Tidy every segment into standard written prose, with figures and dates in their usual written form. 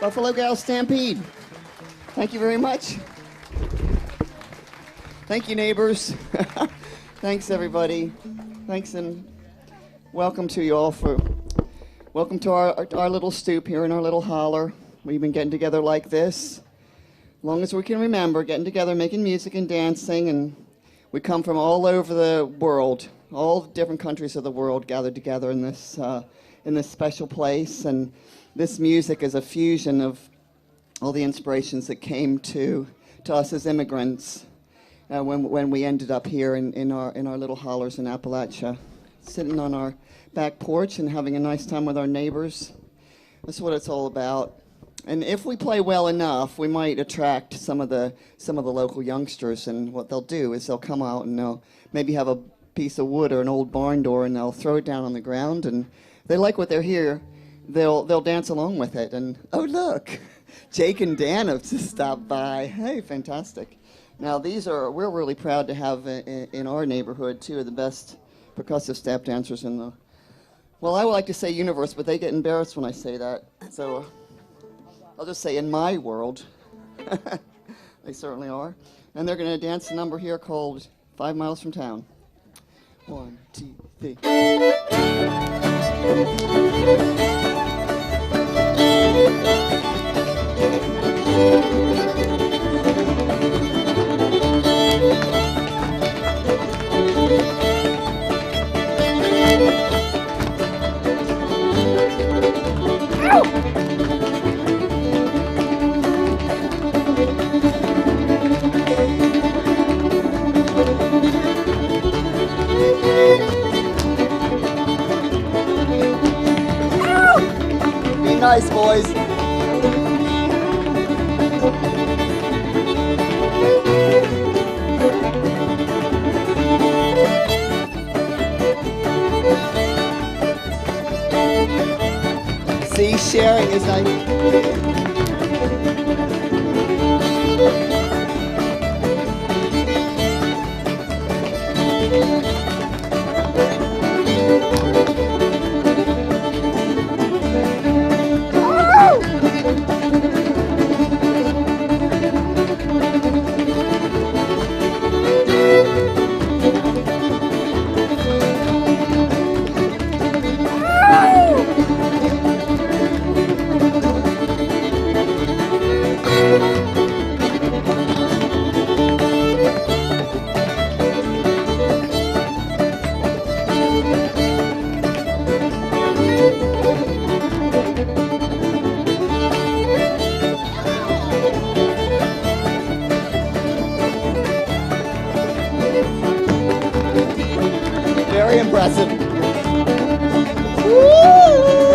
Buffalo Gal Stampede. Thank you very much. Thank you, neighbors. Thanks, everybody. Thanks, and welcome to you all welcome to our little stoop here in our little holler. We've been getting together like this, as long as we can remember, getting together, making music and dancing, and we come from all over the world, all the different countries of the world gathered together in this special place, and this music is a fusion of all the inspirations that came to us as immigrants when we ended up here in our little hollers in Appalachia, sitting on our back porch and having a nice time with our neighbors. That's what it's all about. And if we play well enough, we might attract some of the local youngsters. And what they'll do is they'll come out and they'll maybe have a piece of wood or an old barn door, and they'll throw it down on the ground. And if they like what they hear, they'll dance along with it. And oh look, Jake and Dan have just stopped by. Hey, fantastic! Now we're really proud to have in our neighborhood two of the best percussive step dancers in the, well, I would like to say universe, but they get embarrassed when I say that. So I'll just say in my world. They certainly are. And they're going to dance a number here called 5 Miles from Town. 1, 2, 3. Be nice, boys. See, sharing is like... Very impressive. Woo!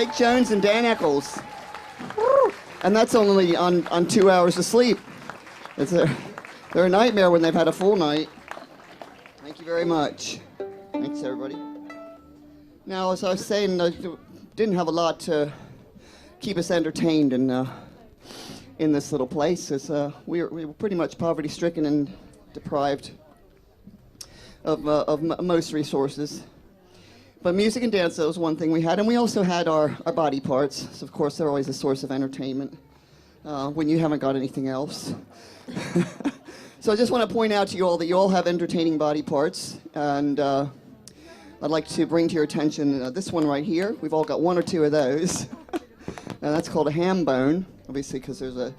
Jake Jones and Dan Eccles. And that's only on 2 hours of sleep. They're a nightmare when they've had a full night. Thank you very much. Thanks, everybody. Now, as I was saying, I didn't have a lot to keep us entertained in this little place. As, we were pretty much poverty-stricken and deprived of most resources. But music and dance, that was one thing we had. And we also had our body parts. So, of course, they're always a source of entertainment when you haven't got anything else. So I just want to point out to you all that you all have entertaining body parts. And I'd like to bring to your attention this one right here. We've all got one or two of those. And that's called a ham bone, obviously, because there's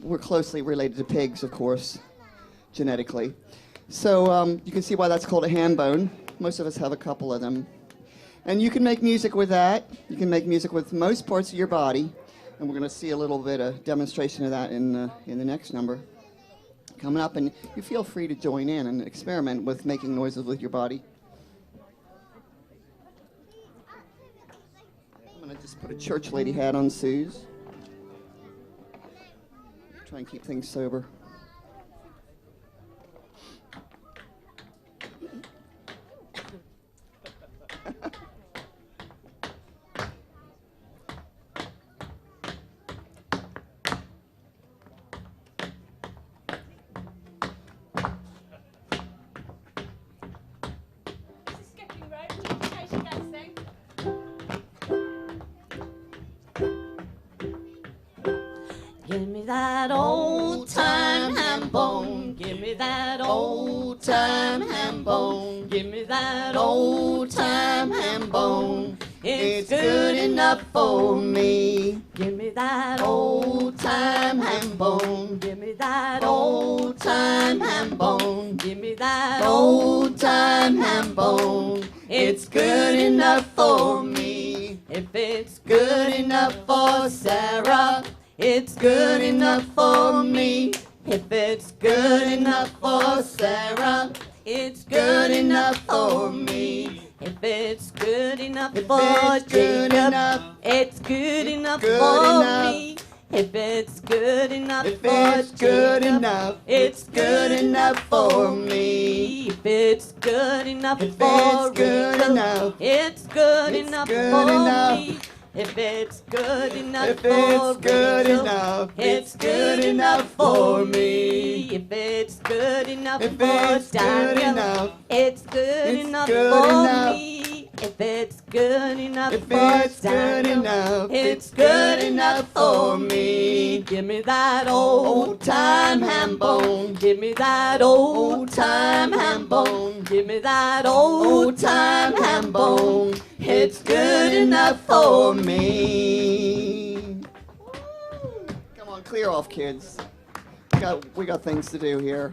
we're closely related to pigs, of course, genetically. So you can see why that's called a ham bone. Most of us have a couple of them. And you can make music with that. You can make music with most parts of your body. And we're going to see a little bit of demonstration of that in the next number coming up. And you feel free to join in and experiment with making noises with your body. I'm going to just put a church lady hat on Sue's. Try and keep things sober. Give me that old-time ham bone. Give me that old-time ham bone. Give me that old-time ham bone. It's good enough for me. Give me that old-time ham bone. Give me that old-time ham bone. Give me that old-time ham bone. It's good enough for me. If it's good enough for Sarah, it's good enough for me. If it's good enough for Sarah, it's good enough for me. If it's good enough for Jacob, it's good enough for me. If it's good enough for Jacob, it's good enough for me. If it's good enough for Rachel, it's good enough for me. If it's good enough for Rachel, it's good enough for me. If it's good enough for Daniel, it's good enough for me. If it's good enough for Daniel, it's good enough for me. Give me that old-time ham bone. Give me that old-time ham bone. Give me that old-time ham bone. It's good enough for me. Come on, clear off, kids. We got things to do here.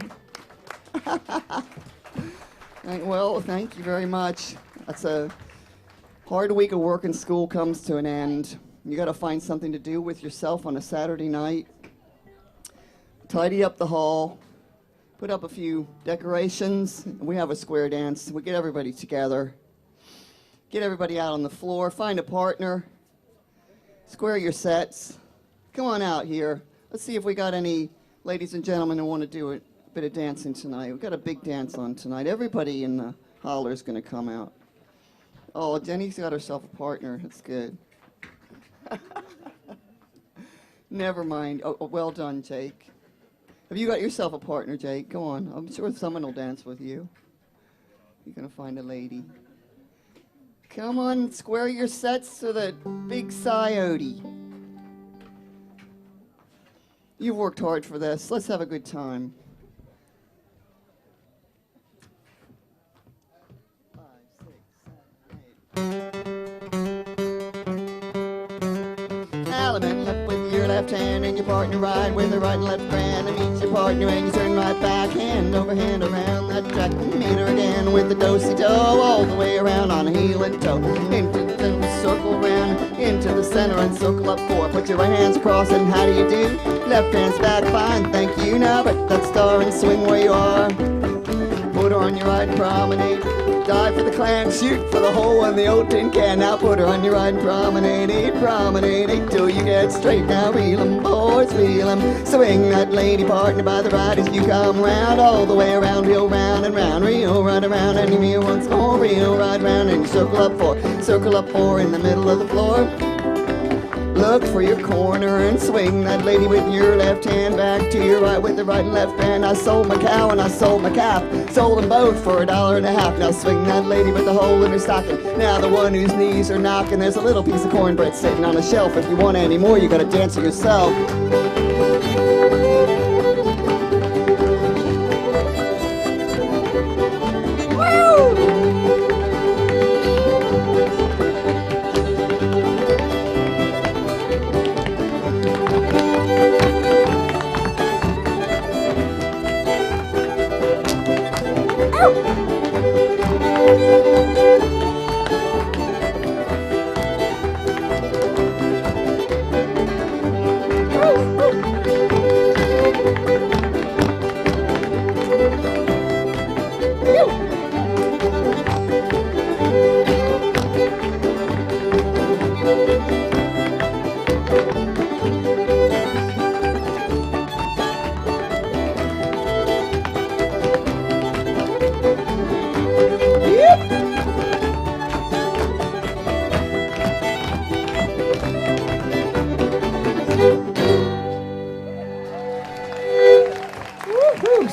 Well, thank you very much. That's a hard week of work and school comes to an end. You got to find something to do with yourself on a Saturday night. Tidy up the hall. Put up a few decorations. We have a square dance. We get everybody together. Get everybody out on the floor. Find a partner. Square your sets. Come on out here. Let's see if we got any ladies and gentlemen who want to do a bit of dancing tonight. We've got a big dance on tonight. Everybody in the holler is going to come out. Oh, Jenny's got herself a partner. That's good. Never mind. Oh, well done, Jake. Have you got yourself a partner, Jake? Go on. I'm sure someone will dance with you. You're going to find a lady. Come on, square your sets to the big coyote. You've worked hard for this. Let's have a good time. 5, 6, 7, 8. Element left with your left hand and your partner right with the right and left hand. And meet your partner and you turn right back, hand over hand around that track. Meet her again with the do-si-do all the way around on heel and toe. Into the circle round, into the center and circle up 4. Put your right hands across and how do you do? Left hand's back, fine, thank you. Now break that star and swing where you are. Put her on your right promenade. die for the clan, shoot for the hole in the old tin can. Now put her on your right and promenade till you get straight. Now reel 'em, boys, reel 'em. Swing that lady partner by the right as you come round, all the way around, reel round and round, reel right around, and you reel once more, reel right round, and you circle up four in the middle of the floor. Look for your corner and swing that lady with your left hand back to your right with the right and left hand. I sold my cow and I sold my calf, sold them both for $1.50. Now swing that lady with the hole in her stocking. Now the one whose knees are knocking, there's a little piece of cornbread sitting on a shelf. If you want any more, you gotta dance it yourself.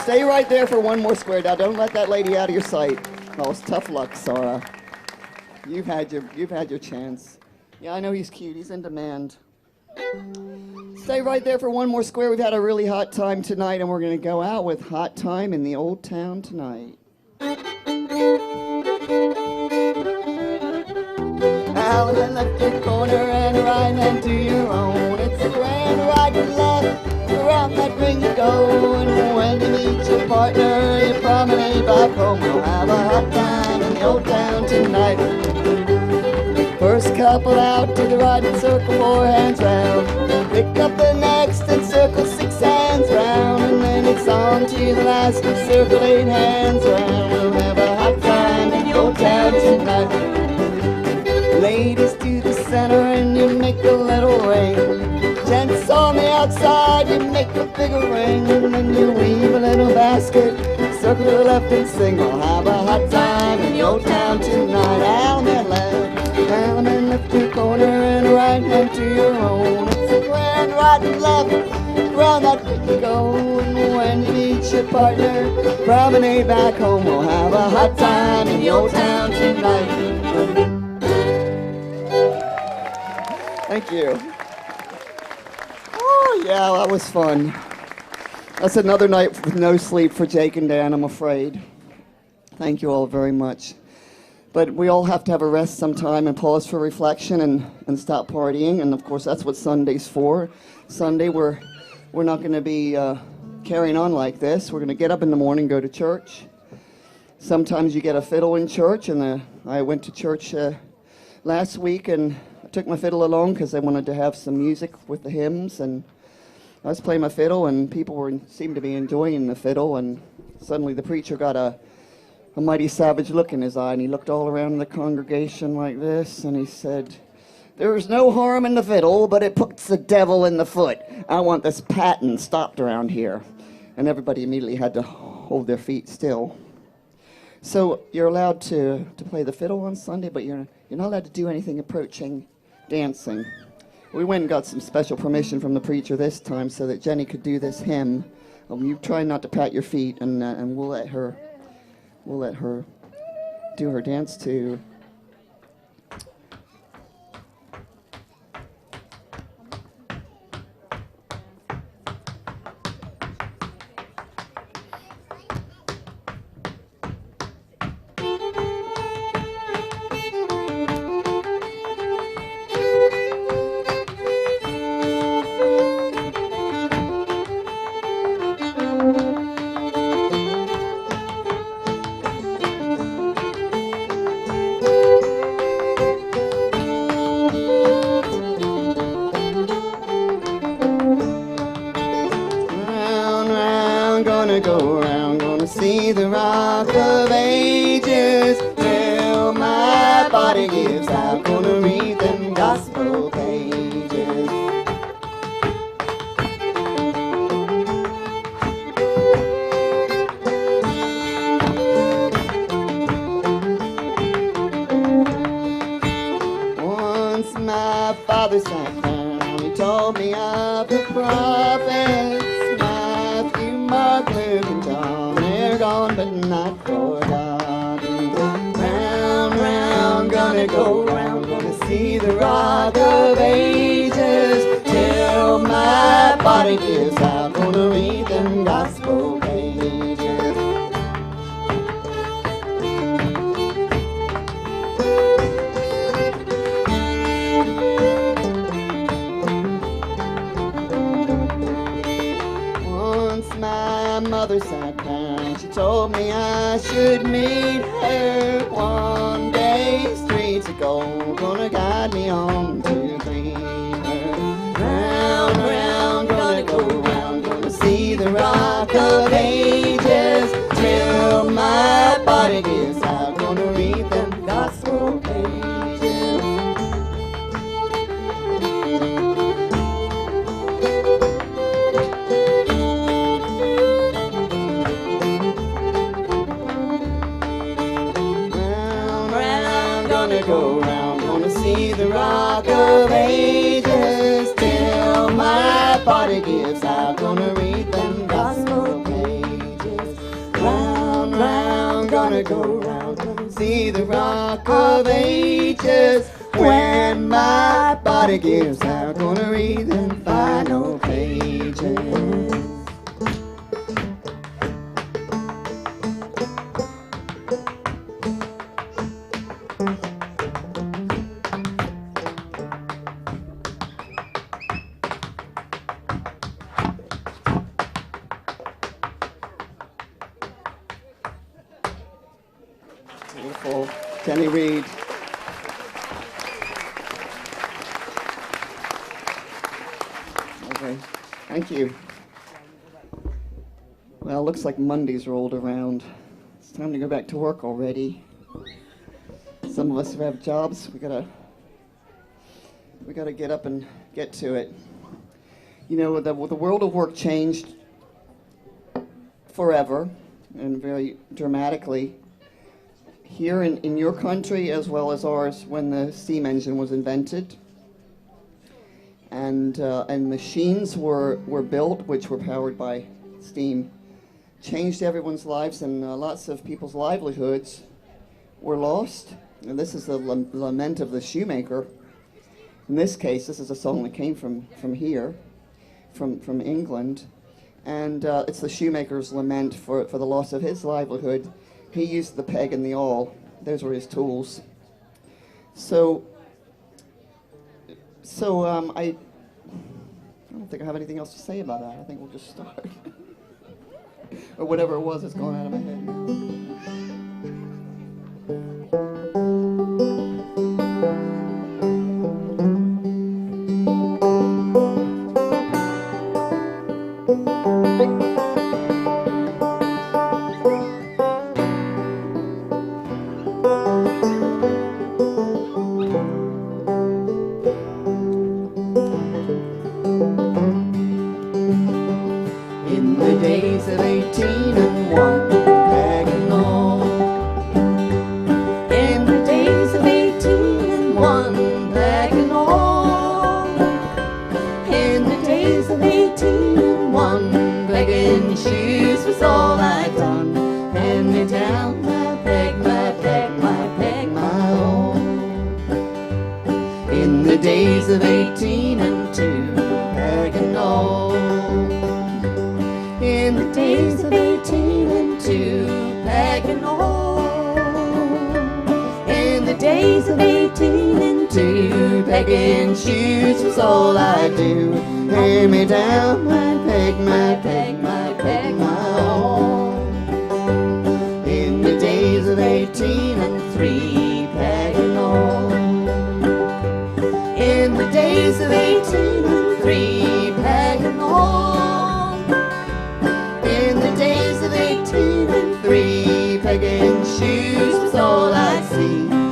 Stay right there for one more square. Now, don't let that lady out of your sight. Oh, it's tough luck, Sarah. You've had your chance. Yeah, I know he's cute. He's in demand. Stay right there for one more square. We've had a really hot time tonight, and we're going to go out with Hot Time in the Old Town Tonight. Out and left your corner and right hand to your own. It's a grand right and left. Around that ring you go, and when you meet your partner, you promenade back home. We'll have a hot time in the old town tonight. First couple out to the right and circle 4 hands round. Pick up the next and circle 6 hands round, and then it's on to the last and circle 8 hands round. We'll have a hot time in the old town tonight. Ladies to the center and you make a little ring. Gents on the outside, you make a bigger ring, and then you weave a little basket, circle to the left and sing. We'll have a hot time in the old town tonight. Allemande left your corner and right hand to your own. It's a grand right and left, round that ring you go, and when you meet your partner, promenade back home. We'll have a hot time in the old town tonight. Thank you. Oh, yeah, that was fun. That's another night with no sleep for Jake and Dan, I'm afraid. Thank you all very much. But we all have to have a rest sometime and pause for reflection and stop partying. And, of course, that's what Sunday's for. Sunday, we're not going to be carrying on like this. We're going to get up in the morning, go to church. Sometimes you get a fiddle in church, and I went to church last week, and I took my fiddle along because I wanted to have some music with the hymns, and I was playing my fiddle, and people seemed to be enjoying the fiddle, and suddenly the preacher got a mighty savage look in his eye, and he looked all around the congregation like this, and he said, "There is no harm in the fiddle, but it puts the devil in the foot. I want this patent stopped around here." And everybody immediately had to hold their feet still. So you're allowed to play the fiddle on Sunday, but you're not allowed to do anything approaching dancing. We went and got some special permission from the preacher this time so that Jenny could do this hymn. You try not to pat your feet, and we'll let her do her dance too. Go around, gonna see the Rock of Ages. till my body gives out. Gonna read them gospel pages. Once my father sat down, he told me of the prophets, Matthew, Mark, Luke, and John. They're gone but not forgotten. Round, round, gonna go round, gonna see the rock of ages till my body gives out. Gonna read them gospel pages. Once my mother sat down, she told me I should meet her one day. Streets of gold gonna guide me on to greener. Round, round, gonna go round, gonna see the rock of ages till my body gives out. Gonna read them gospel pages. Round, round, gonna go round, gonna see the rock of ages till my body gives out. Gonna read them gospel pages. Round, round, gonna go round, gonna see the rock of ages when my body gives out. Gonna read them final pages. Beautiful. Kenny Reed. Okay, thank you. Well, looks like Monday's rolled around. It's time to go back to work already. Some of us who have jobs, we gotta get up and get to it. You know, the world of work changed forever and very dramatically here in your country as well as ours when the steam engine was invented. And machines were built which were powered by steam. Changed everyone's lives, and lots of people's livelihoods were lost. And this is the lament of the shoemaker. In this case, this is a song that came from here, from England. And it's the shoemaker's lament for the loss of his livelihood. He used the peg and the awl. Those were his tools. So I don't think I have anything else to say about that. I think we'll just start. Or whatever it was that's going out of my head now. In the days of 1801, peg and awl. In the days of 1801, peg and awl. In the days of 1801, begging shoes was all I'd done. Hand me down my peg, my peg, my peg, my awl. In the days of 1802, peg and awl. In the days of 1802, peg and awl. In the days of 1802, pegging shoes was all I do. Hand me down my peg, my peg, my peg, my awl. In the days of 1803, peg and awl. In the days of 1803, peg and awl. In the days of 1803, pegging shoes was all I see.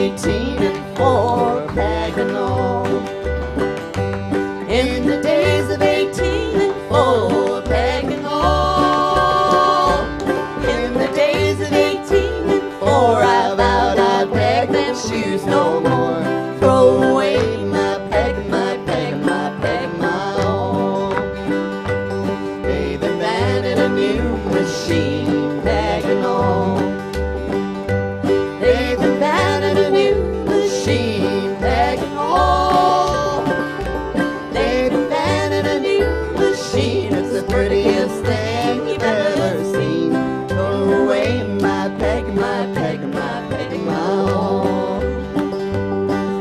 18 and 4 pegging on. In the days of 18 and 4 pegging on. In the days of 18 and 4 I vowed I'd peg them shoes no more. Throw away my peg, my peg, my peg, my own. They've invented a new machine pegging on. They've invented a new machine pegging on. They've invented a new machine. It's the prettiest thing you've ever seen. Throw away my peg, my peg, my peg, my own.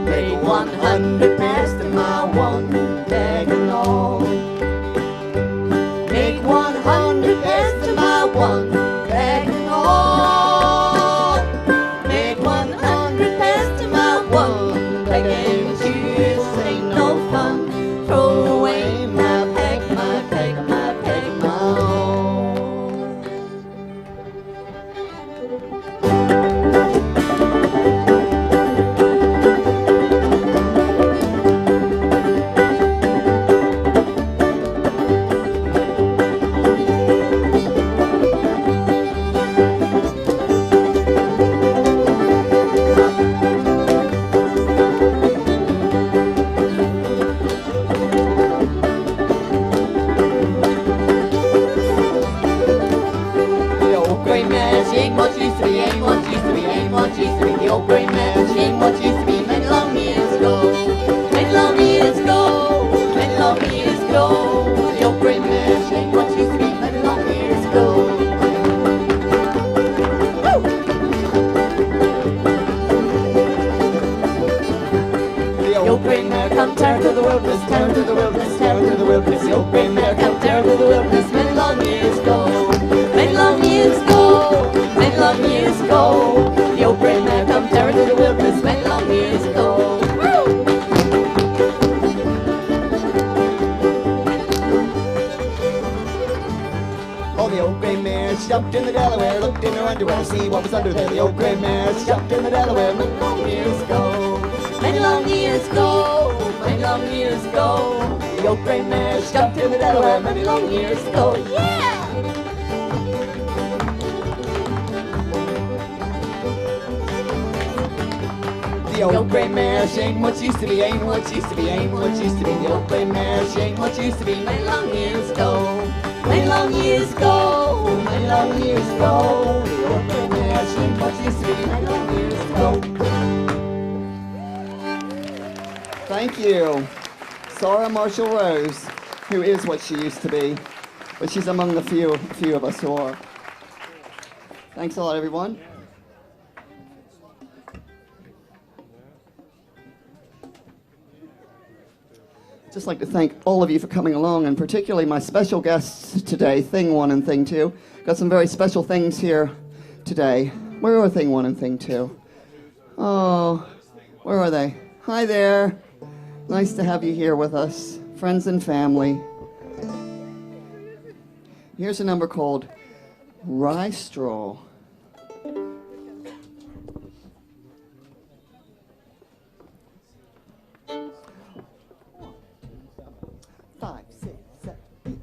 Make 100 best of my one pegging on. Make 100 best of my one pegging on. Make 100 best of my one pegging shoes. Ain't no fun. Throw away my peg, my peg, my peg, my own. The old gray mare, she ain't what she used to be, ain't what she used to be, ain't what she used to be. The old gray mare, she ain't what she used to be many long years ago. Many long years ago, many long years ago. The old gray mare, she ain't what she used to be many long years ago. The old gray mare come tearing to the wilderness, tearing to the wilderness, tearing to the wilderness. The old gray mare come tearing to the wilderness many long years ago. Many long years ago, many long years ago. The old gray mare come tearing to the wilderness many long years ago. Oh, the old gray mare, she jumped in the Delaware, looked in her underwear to see what was under there. The old gray mare, she jumped in the Delaware many long years ago. Many long years ago, many long years ago. The old gray mare, she jumped in the Delaware many long years ago. Yeah! The old gray mare, she ain't what she used to be, ain't what she used to be, ain't what she used to be. The old gray mare, she ain't what she used to be many long years ago. Many long years ago, many long years ago. The old gray mare, she ain't what she used to be many long years ago. Thank you, Sarah Marshall Rose, who is what she used to be, but she's among the few of us who are. Thanks a lot, everyone. Just like to thank all of you for coming along, and particularly my special guests today, Thing 1 and Thing 2. Got some very special things here today. Where are Thing 1 and Thing 2? Oh, where are they? Hi there. Nice to have you here with us, friends and family. Here's a number called Rye Straw. 5, 6, 7.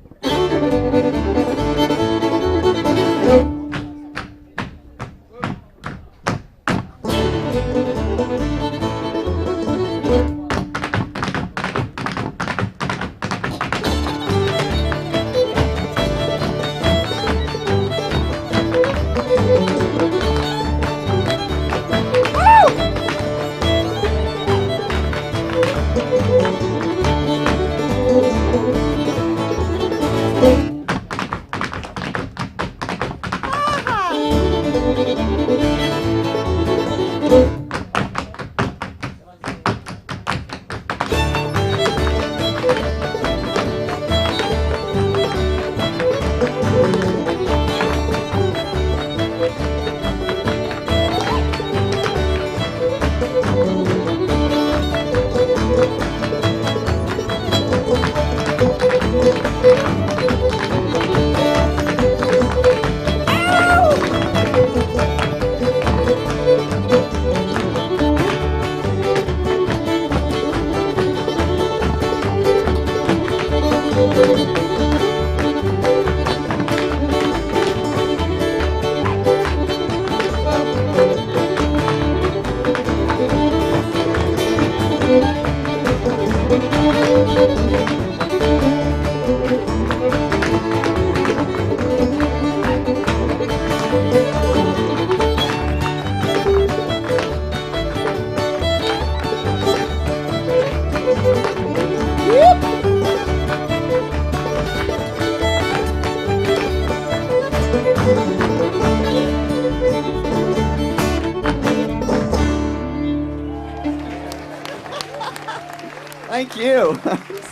Thank you.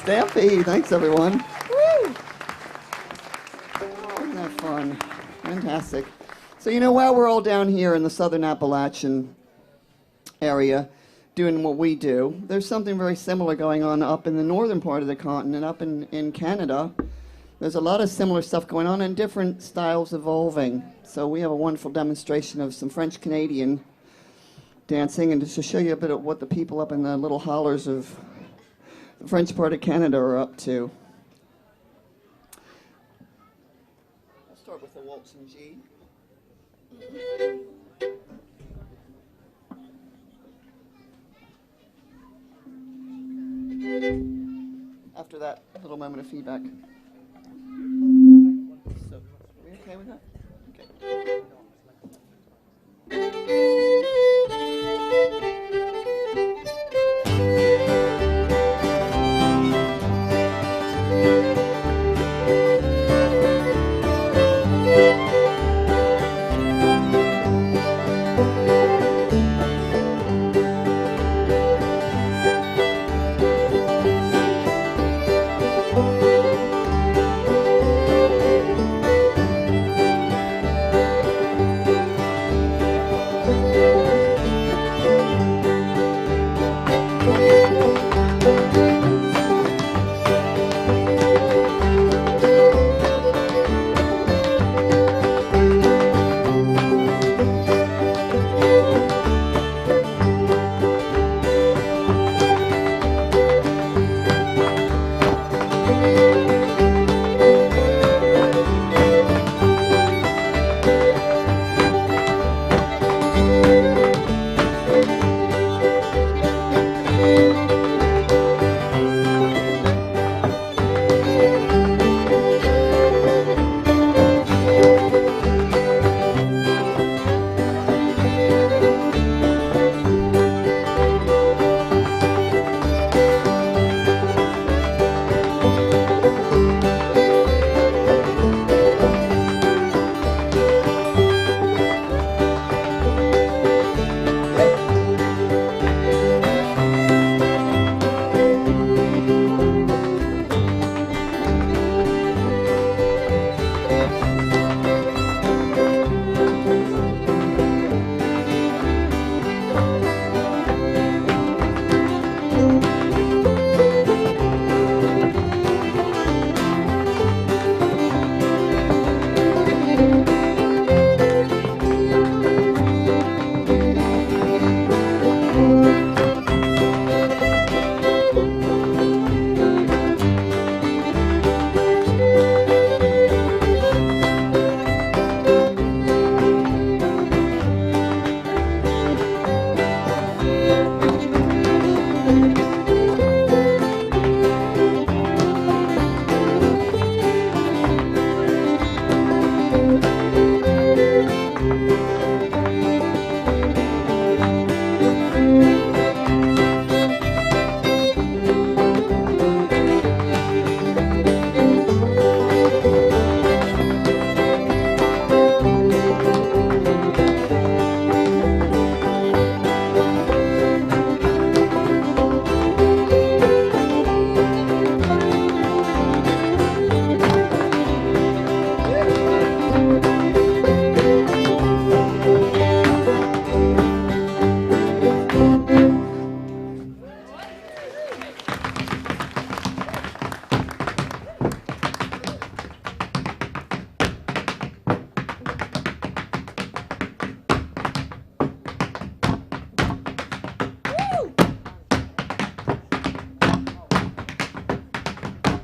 Stampede. Thanks, everyone. Woo! Oh, isn't that fun? Fantastic. So, you know, while we're all down here in the southern Appalachian area doing what we do, there's something very similar going on up in the northern part of the continent, up in Canada. There's a lot of similar stuff going on and different styles evolving. So we have a wonderful demonstration of some French-Canadian dancing, and just to show you a bit of what the people up in the little hollers of the French part of Canada are up to. I'll start with the waltz in G. After that, a little moment of feedback. So, are we okay with that? Okay.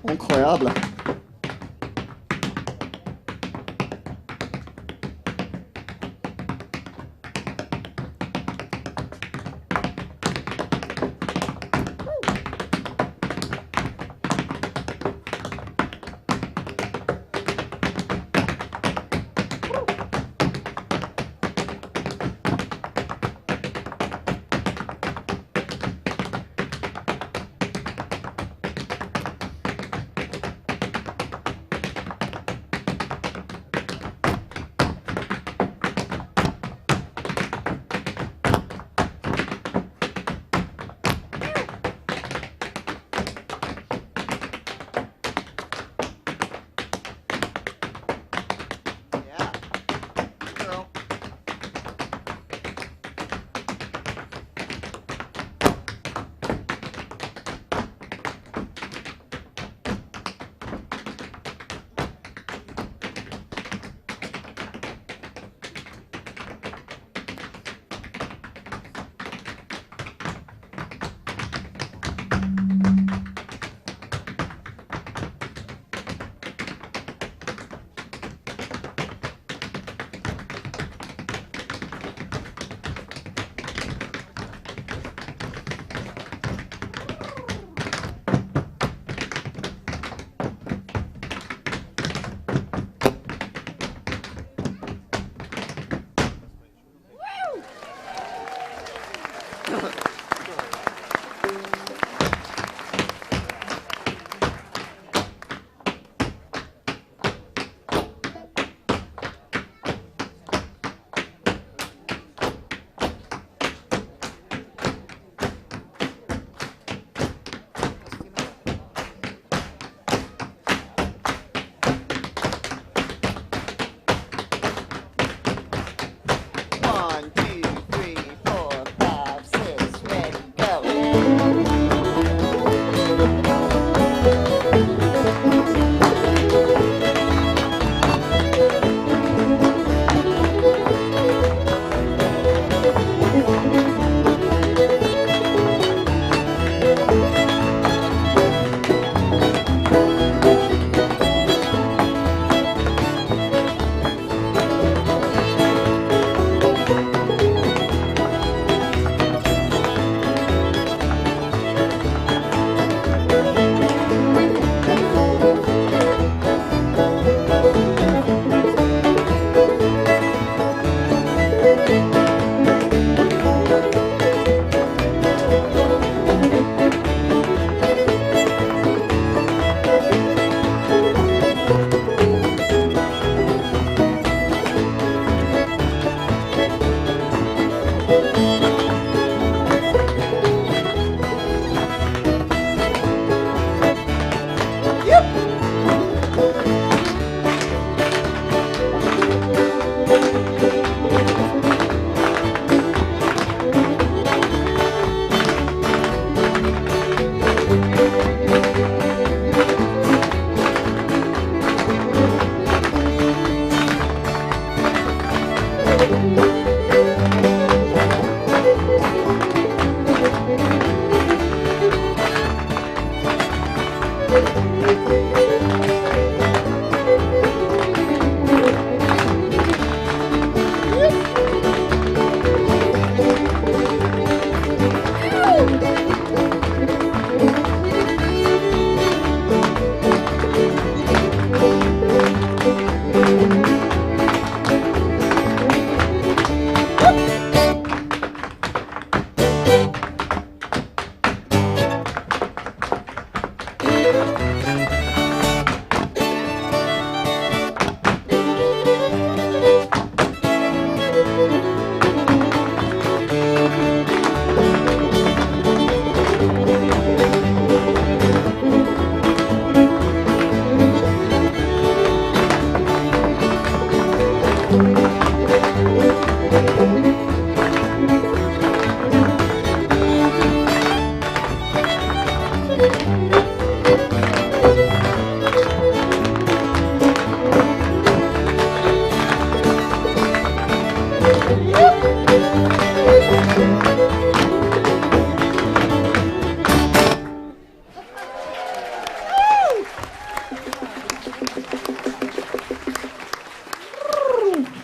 Incroyable.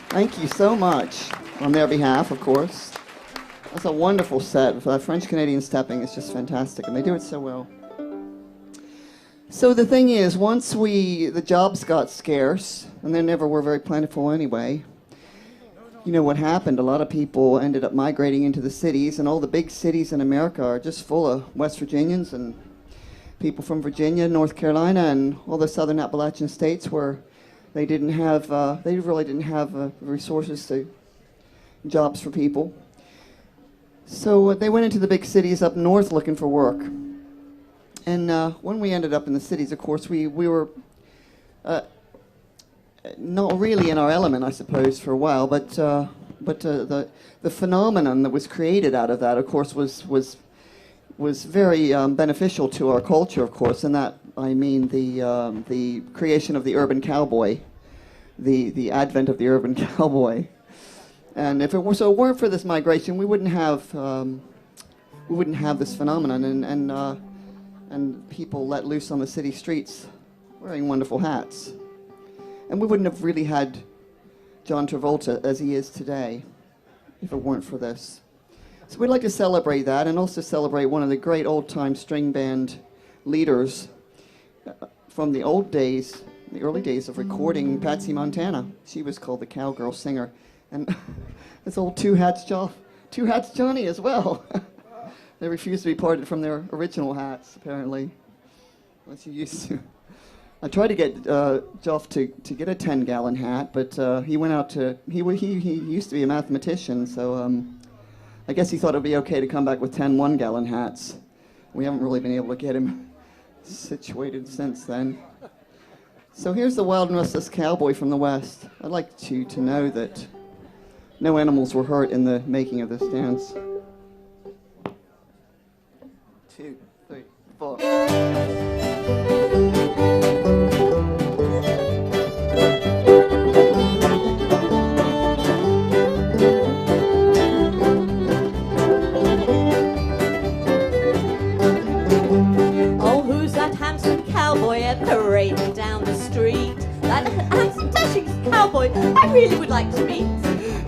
Thank you so much, on their behalf, of course. That's a wonderful set. French-Canadian stepping is just fantastic, and they do it so well. So the thing is, once the jobs got scarce, and they never were very plentiful anyway, you know what happened? A lot of people ended up migrating into the cities, and all the big cities in America are just full of West Virginians and people from Virginia, North Carolina, and all the southern Appalachian states where they really didn't have resources to jobs for people. So they went into the big cities up north looking for work. And when we ended up in the cities, of course, we were not really in our element, I suppose, for a while. But the phenomenon that was created out of that, of course, was very beneficial to our culture, of course, and that I mean the creation of the urban cowboy, the advent of the urban cowboy. And if it weren't for this migration, we wouldn't have this phenomenon, and people let loose on the city streets wearing wonderful hats, and we wouldn't have really had John Travolta as he is today if it weren't for this. So we'd like to celebrate that, and also celebrate one of the great old-time string band leaders from the old days, the early days of recording, Patsy Montana. She was called the Cowgirl Singer. And this old Two Hats Johnny as well. They refused to be parted from their original hats, apparently. Unless you used to. I tried to get Joff to get a 10-gallon hat, but he went out to, he used to be a mathematician, so I guess he thought it would be okay to come back with 10 one-gallon hats. We haven't really been able to get him situated since then. So here's the Wild and Restless Cowboy from the West. I'd like you to know that no animals were hurt in the making of this dance. 2, 3, 4. Parading down the street, that handsome dashing cowboy I really would like to meet.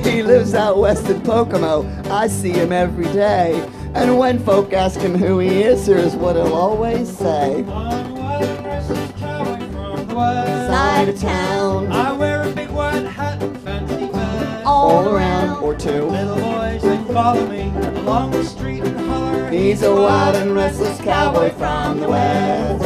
He lives out west in Pocono, I see him every day, and when folk ask him who he is, here's what he'll always say. I'm a wild and restless cowboy from the west Side of town, I wear a big white hat and fancy vest. All around, or two. Little boys, they follow me along the street and holler. He's a wild and restless cowboy from the West.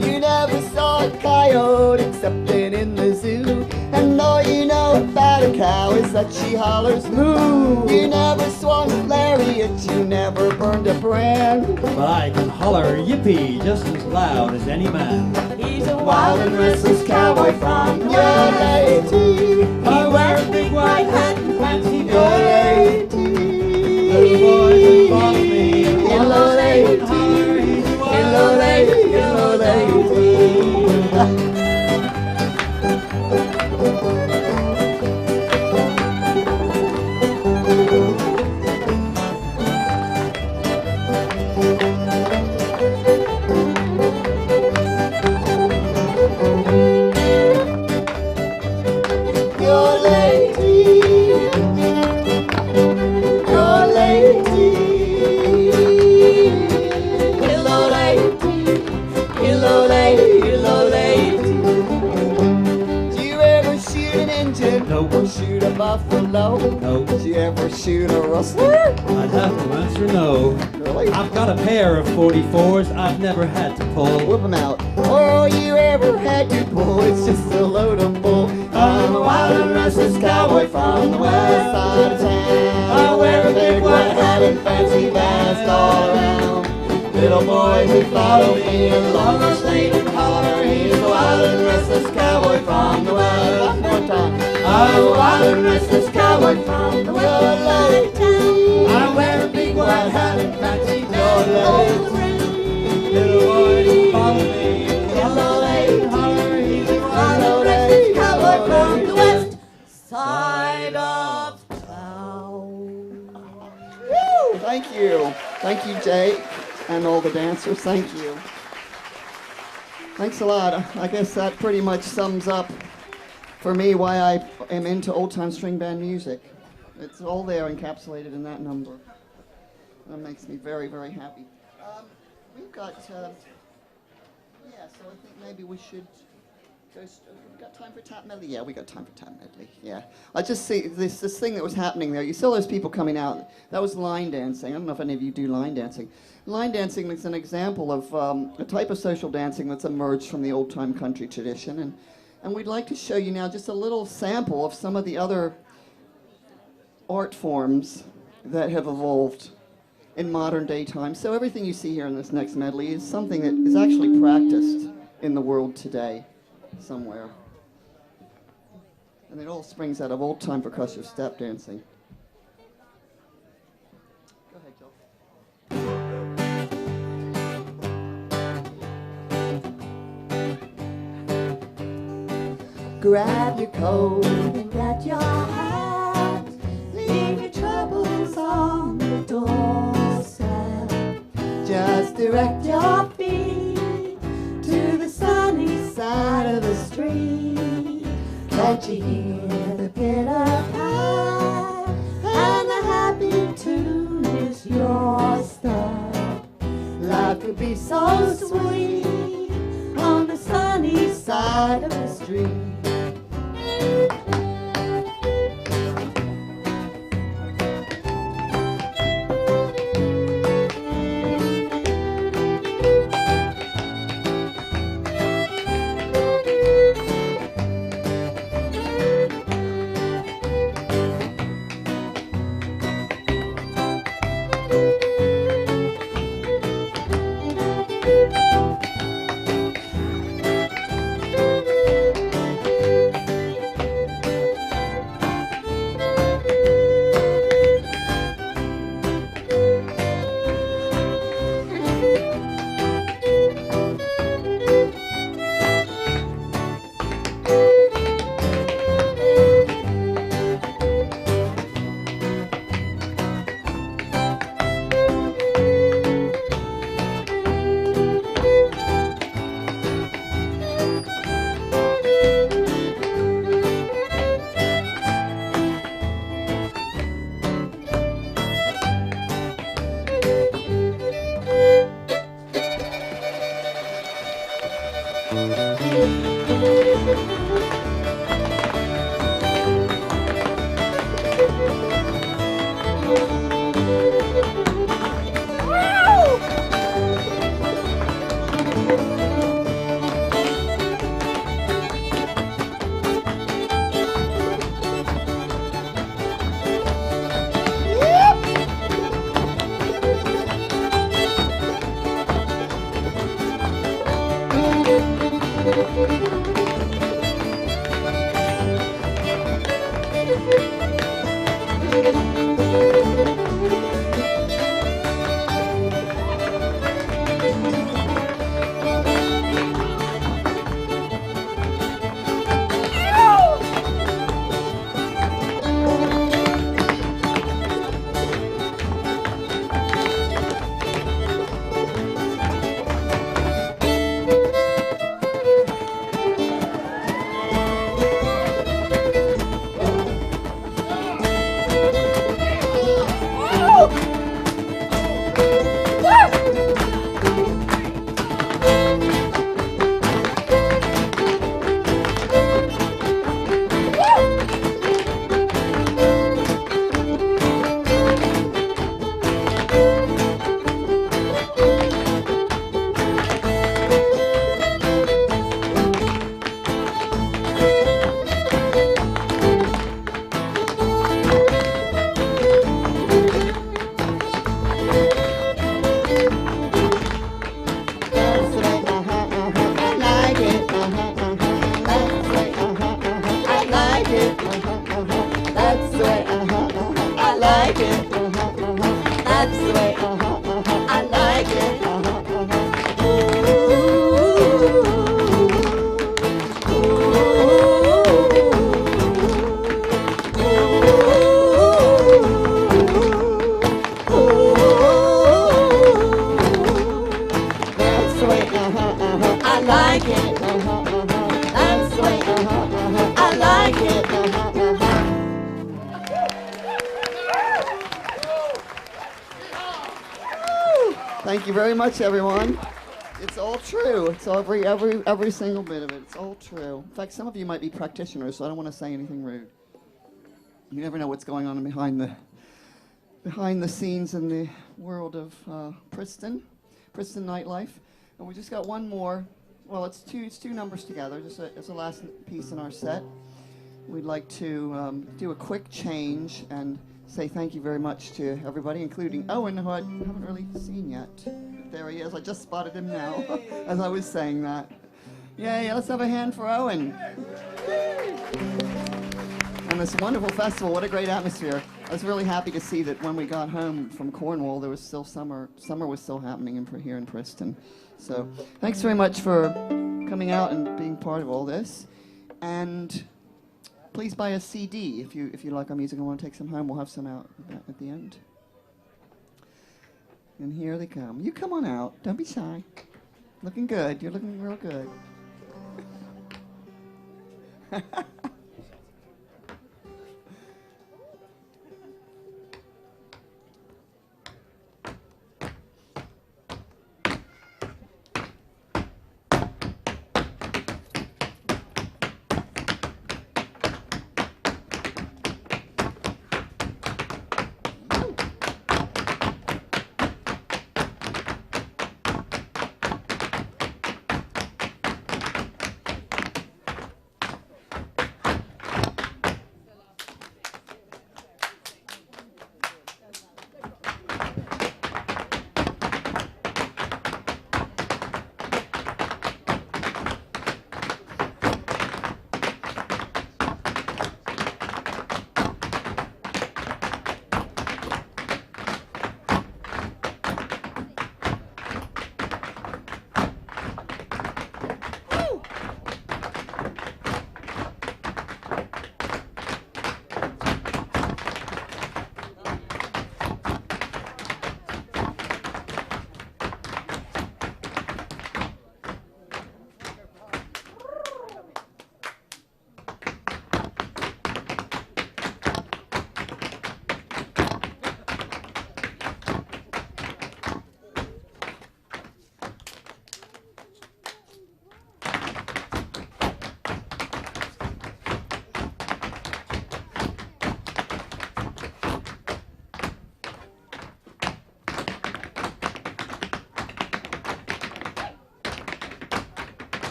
You never saw a coyote except in the zoo, and all you know about a cow is that she hollers moo. You never swung a lariat, you never burned a brand, But I can holler yippee just as loud as any man. he's a wild and restless cowboy from your lady. I wear a big white hat and fancy Your vest. lady. Little boys, they follow me Hello, along the street lady. and holler. He's a wild Hello, lady. Hello, lady. Your lady. Your lady. Hello, lady. Hello, lady. Hello, lady. Do you ever shoot an Injun? No. Or shoot a buffalo? No. Did you ever shoot a rustler? I'd have to answer no. Really? I've got a pair of 44s I've never had to pull. Whip them out. All you ever had to pull, it's just a load of bull. I'm a wild and restless cowboy from the west side of town. I wear a big white hat and fancy vest all around. Little boys who follow me along the state and collar. He's a wild and restless cowboy from the west. One more time. I'm a wild and restless cowboy from the west. I wear a big white hat and fancy vest. Little boys who follow me along the state and collar. He's a wild and restless cowboy from the west Side of town. Woo! Thank you. Thank you, Jake, and all the dancers. Thank you. Thanks a lot. I guess that pretty much sums up for me why I am into old-time string band music. It's all there encapsulated in that number. That makes me very, very happy. We've got, so I think maybe we should go, we've got time for tap medley? Yeah, we got time for tap medley, yeah. I just see this thing that was happening there. You saw those people coming out. That was line dancing. I don't know if any of you do line dancing. Line dancing is an example of a type of social dancing that's emerged from the old-time country tradition. And we'd like to show you now just a little sample of some of the other art forms that have evolved in modern day times. So everything you see here in this next medley is something that is actually practiced in the world today somewhere. And it all springs out of old-time percussive step dancing. Go ahead, Joe. Grab your coat and get your hat. Leave your troubles on the doorstep. Just direct your feet to the sunny side of the street. Can't you hear the pitter-pat? And the happy tune is your step. Life could be so sweet on the sunny side of the street. the way. I like it. That's the way. I like it. That's the way. I like it. Thank you very much, everyone. It's all true. It's every single bit of it. It's all true. In fact, some of you might be practitioners, so I don't want to say anything rude. You never know what's going on behind the scenes in the world of Priston nightlife. And we just got one more. Well, it's two numbers together. Just as a last piece in our set. We'd like to do a quick change and say thank you very much to everybody, including Owen, who I haven't really seen yet. There he is. I just spotted him now as I was saying that. Yay, let's have a hand for Owen. And this wonderful festival, what a great atmosphere. I was really happy to see that when we got home from Cornwall, there was still summer was still happening here in Priston. So thanks very much for coming out and being part of all this. And please buy a CD if you like our music and want to take some home. We'll have some out at the end. And here they come. You come on out. Don't be shy. Looking good. You're looking real good.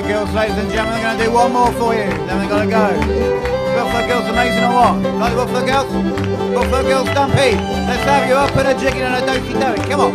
Girls, ladies and gentlemen, we're going to do one more for you, then we're going to go. Buffalo Girls amazing or what? Like the Buffalo Girls? Buffalo Girls Stampede. Let's have you up and a jigging and a dosey-doey. Come on.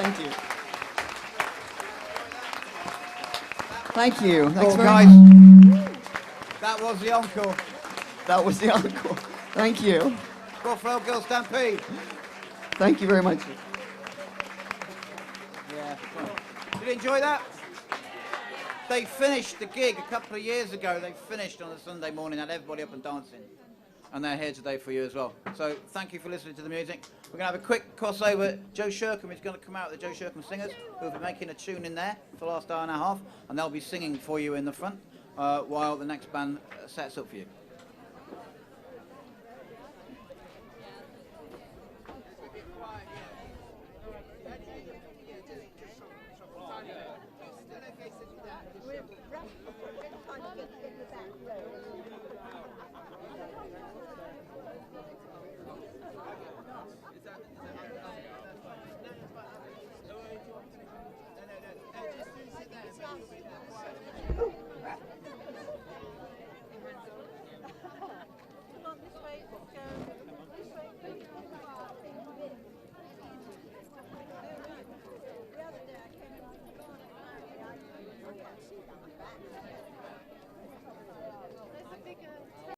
Thank you. Thank you. Thanks Oh, very guys, much. that was the encore. That was the encore. Thank you. Buffalo Girls Stampede. Thank you very much. Yeah. Did you enjoy that? They finished the gig a couple of years ago. They finished on a Sunday morning, had everybody up and dancing. And they're here today for you as well. So thank you for listening to the music. We're going to have a quick crossover. Joe Sherkham is going to come out with the Joe Sherkham Singers, who will be making a tune in there for the last hour and a half. And they'll be singing for you in the front while the next band sets up for you.